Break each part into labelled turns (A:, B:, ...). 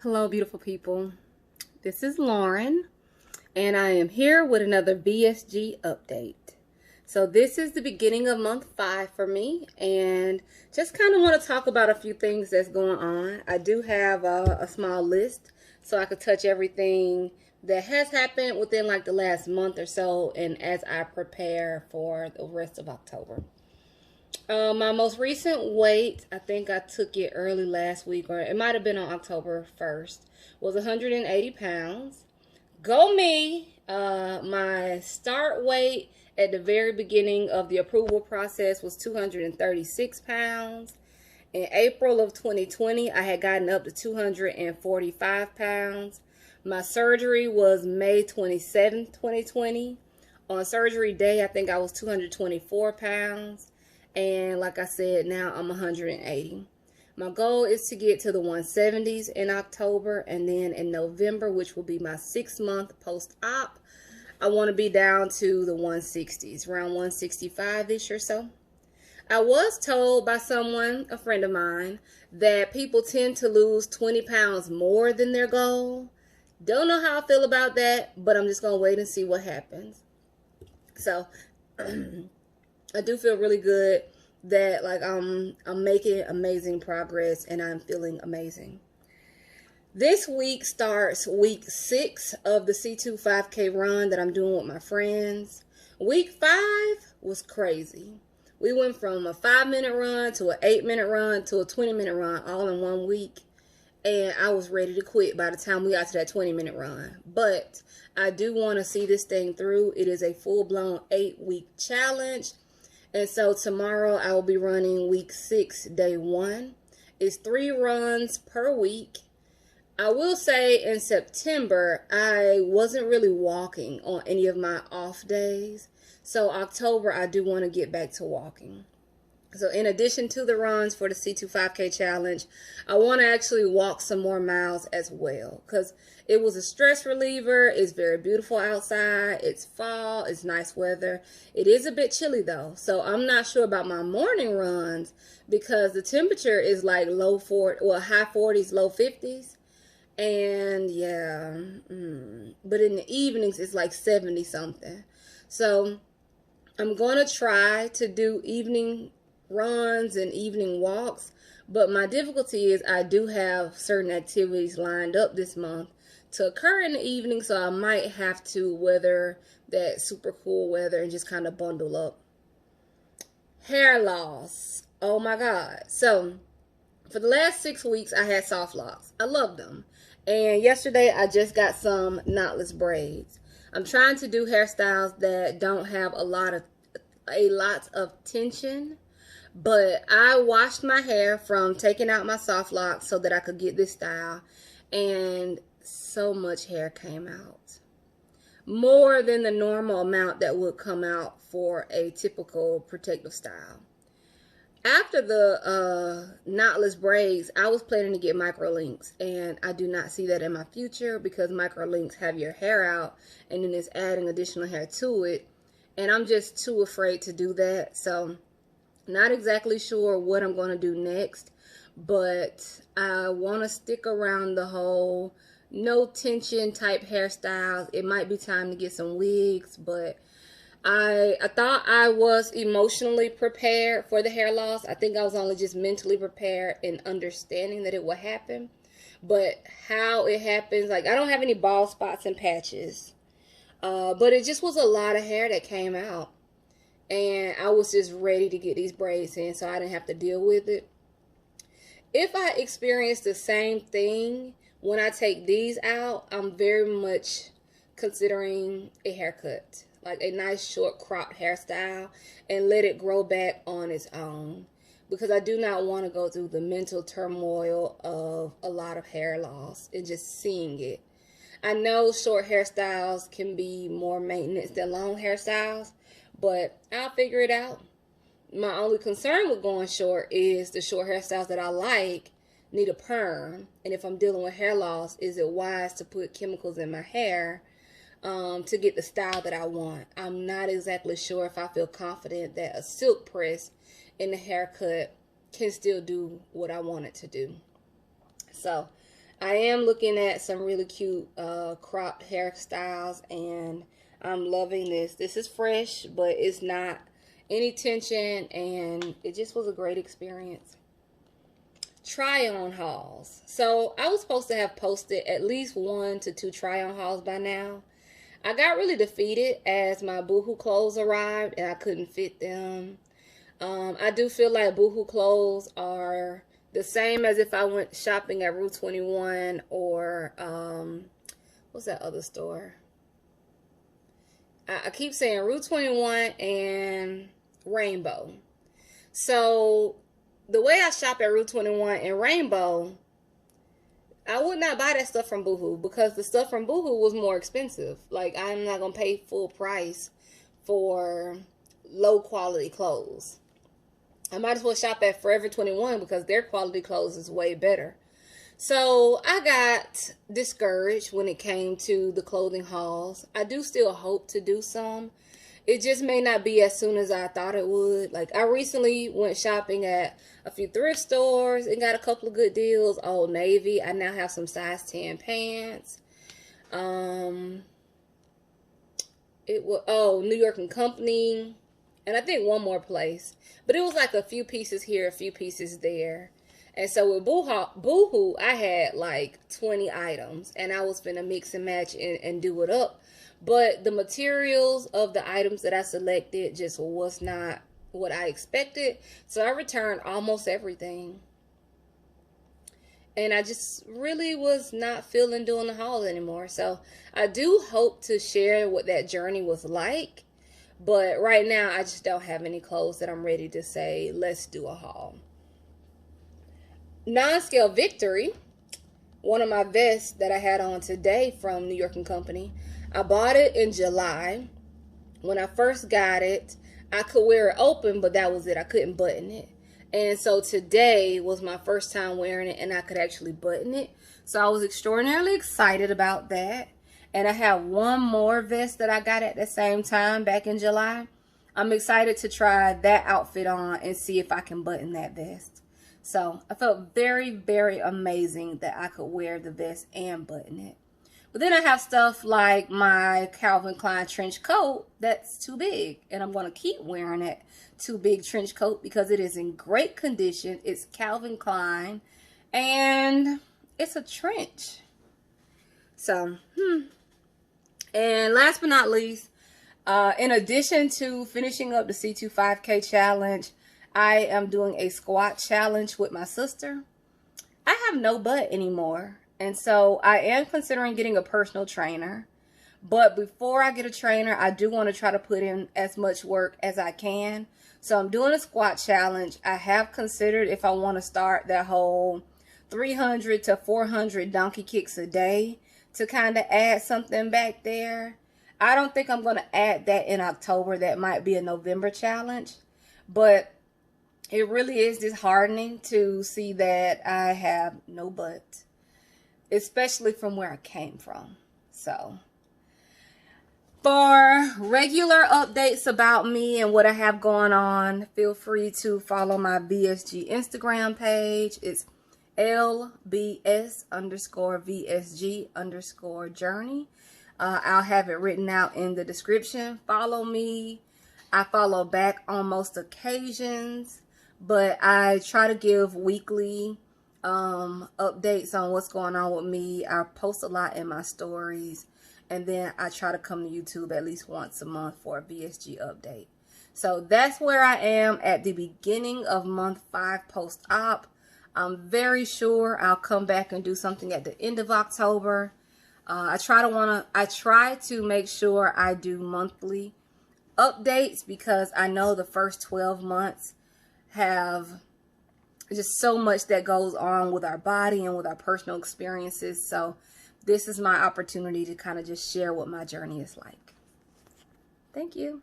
A: Hello, beautiful people. This is Lauren, and I am here with another VSG update. So, this is the beginning of month 5 for me, and just kind of want to talk about a few things that's going on. I do have a small list so I could touch everything that has happened within like the last month or so, and as I prepare for the rest of October. My most recent weight, I think I took it early last week, or it might have been on October 1st, was 180 pounds. Go me! My start weight at the very beginning of the approval process was 236 pounds. In April of 2020, I had gotten up to 245 pounds. My surgery was May 27th, 2020. On surgery day, I think I was 224 pounds. And like I said, now I'm 180. My goal is to get to the 170s in October, and then in November, which will be my 6-month post-op, I want to be down to the 160s, around 165-ish or so. I was told by someone, a friend of mine, that people tend to lose 20 pounds more than their goal. Don't know how I feel about that, but I'm just going to wait and see what happens. So, I do feel really good that like I'm making amazing progress and I'm feeling amazing. This week starts week 6 of the C2 5K run that I'm doing with my friends. Week 5 was crazy. We went from a 5-minute run to an 8-minute run to a 20-minute run all in 1 week. And I was ready to quit by the time we got to that 20-minute run. But I do want to see this thing through. It is a full-blown 8-week challenge. And so tomorrow I will be running week 6, day 1. It's 3 runs per week. I will say in September, I wasn't really walking on any of my off days. So October, I do want to get back to walking. So in addition to the runs for the C2 5K challenge, I want to actually walk some more miles as well, because it was a stress reliever. It's very beautiful outside. It's fall. It's nice weather. It is a bit chilly though, so I'm not sure about my morning runs because the temperature is like high 40s, low 50s. And yeah, but in the evenings it's like 70 something. So I'm going to try to do evening runs and evening walks, but my difficulty is I do have certain activities lined up this month to occur in the evening, so I might have to weather that super cool weather and just kind of bundle up. Hair loss, oh my god. So for the last 6 weeks I had soft locks. I love them, and yesterday I just got some knotless braids. I'm trying to do hairstyles that don't have a lot of tension. But I washed my hair from taking out my soft locks so that I could get this style. And so much hair came out. More than the normal amount that would come out for a typical protective style. After the knotless braids, I was planning to get microlinks. And I do not see that in my future because microlinks have your hair out and then it's adding additional hair to it. And I'm just too afraid to do that. So not exactly sure what I'm going to do next, but I want to stick around the whole no tension type hairstyles. It might be time to get some wigs, but I thought I was emotionally prepared for the hair loss. I think I was only just mentally prepared and understanding that it would happen. But how it happens, like I don't have any bald spots and patches, but it just was a lot of hair that came out. And I was just ready to get these braids in so I didn't have to deal with it. If I experience the same thing when I take these out, I'm very much considering a haircut. Like a nice short cropped hairstyle and let it grow back on its own. Because I do not want to go through the mental turmoil of a lot of hair loss and just seeing it. I know short hairstyles can be more maintenance than long hairstyles, but I'll figure it out. My only concern with going short is the short hairstyles that I like need a perm. And if I'm dealing with hair loss, is it wise to put chemicals in my hair to get the style that I want? I'm not exactly sure if I feel confident that a silk press in the haircut can still do what I want it to do. So I am looking at some really cute cropped hairstyles, and I'm loving this. This is fresh, but it's not any tension, and it just was a great experience. Try on hauls. So I was supposed to have posted at least 1 to 2 try on hauls by now. I got really defeated as my Boohoo clothes arrived and I couldn't fit them. I do feel like Boohoo clothes are the same as if I went shopping at Rue 21 or what's that other store? I keep saying Rue 21 and Rainbow. So the way I shop at Rue 21 and Rainbow, I would not buy that stuff from Boohoo because the stuff from Boohoo was more expensive. Like, I'm not going to pay full price for low quality clothes. I might as well shop at Forever 21 because their quality clothes is way better. So I got discouraged when it came to the clothing hauls. I do still hope to do some. It just may not be as soon as I thought it would. Like, I recently went shopping at a few thrift stores and got a couple of good deals. Old Navy. I now have some size 10 pants. It was, New York and Company. And I think one more place. But it was like a few pieces here, a few pieces there. And so with Boohoo, I had like 20 items. And I was finna mix and match and do it up. But the materials of the items that I selected just was not what I expected. So I returned almost everything. And I just really was not feeling doing the haul anymore. So I do hope to share what that journey was like. But right now, I just don't have any clothes that I'm ready to say, let's do a haul. Non-scale Victory, one of my vests that I had on today from New York and Company. I bought it in July. When I first got it, I could wear it open, but that was it. I couldn't button it. And so today was my first time wearing it, and I could actually button it. So I was extraordinarily excited about that. And I have one more vest that I got at the same time back in July. I'm excited to try that outfit on and see if I can button that vest. So I felt very, very amazing that I could wear the vest and button it. But then I have stuff like my Calvin Klein trench coat that's too big. And I'm going to keep wearing that too big trench coat because it is in great condition. It's Calvin Klein and it's a trench. So, And last but not least, in addition to finishing up the C2 5K challenge, I am doing a squat challenge with my sister. I have no butt anymore. And so I am considering getting a personal trainer. But before I get a trainer, I do want to try to put in as much work as I can. So I'm doing a squat challenge. I have considered if I want to start that whole 300 to 400 donkey kicks a day to kind of add something back there. I don't think I'm going to add that in October. That might be a November challenge. But it really is disheartening to see that I have no butt, especially from where I came from. So, for regular updates about me and what I have going on, feel free to follow my VSG Instagram page. It's LBS_VSG_journey. I'll have it written out in the description. Follow me. I follow back on most occasions, but I try to give weekly updates on what's going on with me. I post a lot in my stories, and then I try to come to YouTube at least once a month for a VSG update. So that's where I am at the beginning of month 5 post-op. I'm very sure I'll come back and do something at the end of October. I try to make sure I do monthly updates because I know the first 12 months have just so much that goes on with our body and with our personal experiences. So this is my opportunity to kind of just share what my journey is like. Thank you.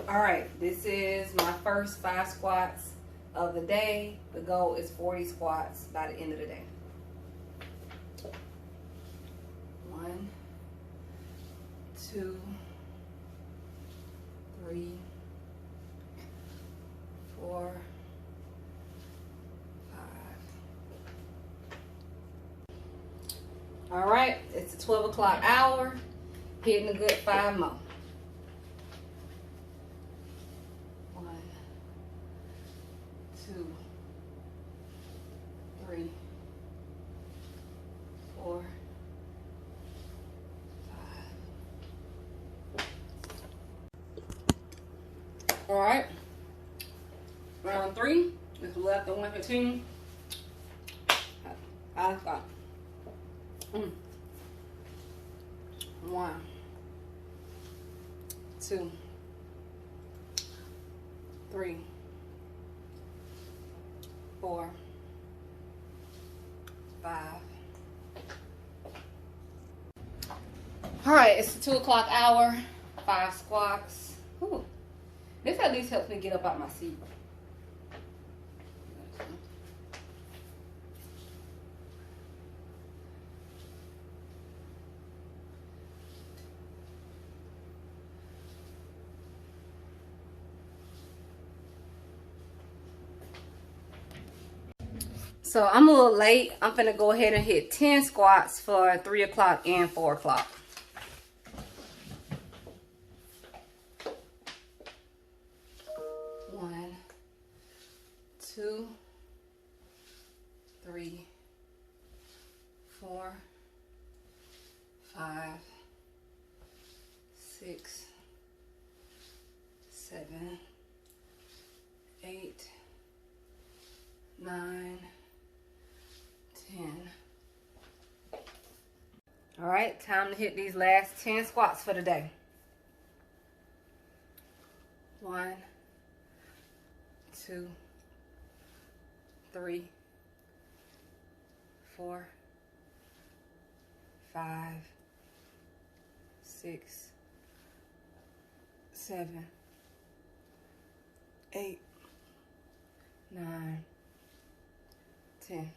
A: All right, this is my first 5 squats of the day. The goal is 40 squats by the end of the day. 1, 2, 3, 4, 5. All right, it's the 12 o'clock hour. Hitting a good 5 more. 1, 2, 3, 4, 5. All right. Round 3. If we left at 115. 5 squats. 1, 2, 3, 4, 5. All right, it's the 2 o'clock hour. 5 squats. Whew. This at least helps me get up out my seat. So I'm a little late. I'm gonna go ahead and hit 10 squats for 3 o'clock and 4 o'clock. 1, 2, 3, 4, 5, 6, 7, 8, 9, 10. All right, time to hit these last 10 squats for the day. 1, 2, 3, 4, 5, 6, 7, 8, 9, 10.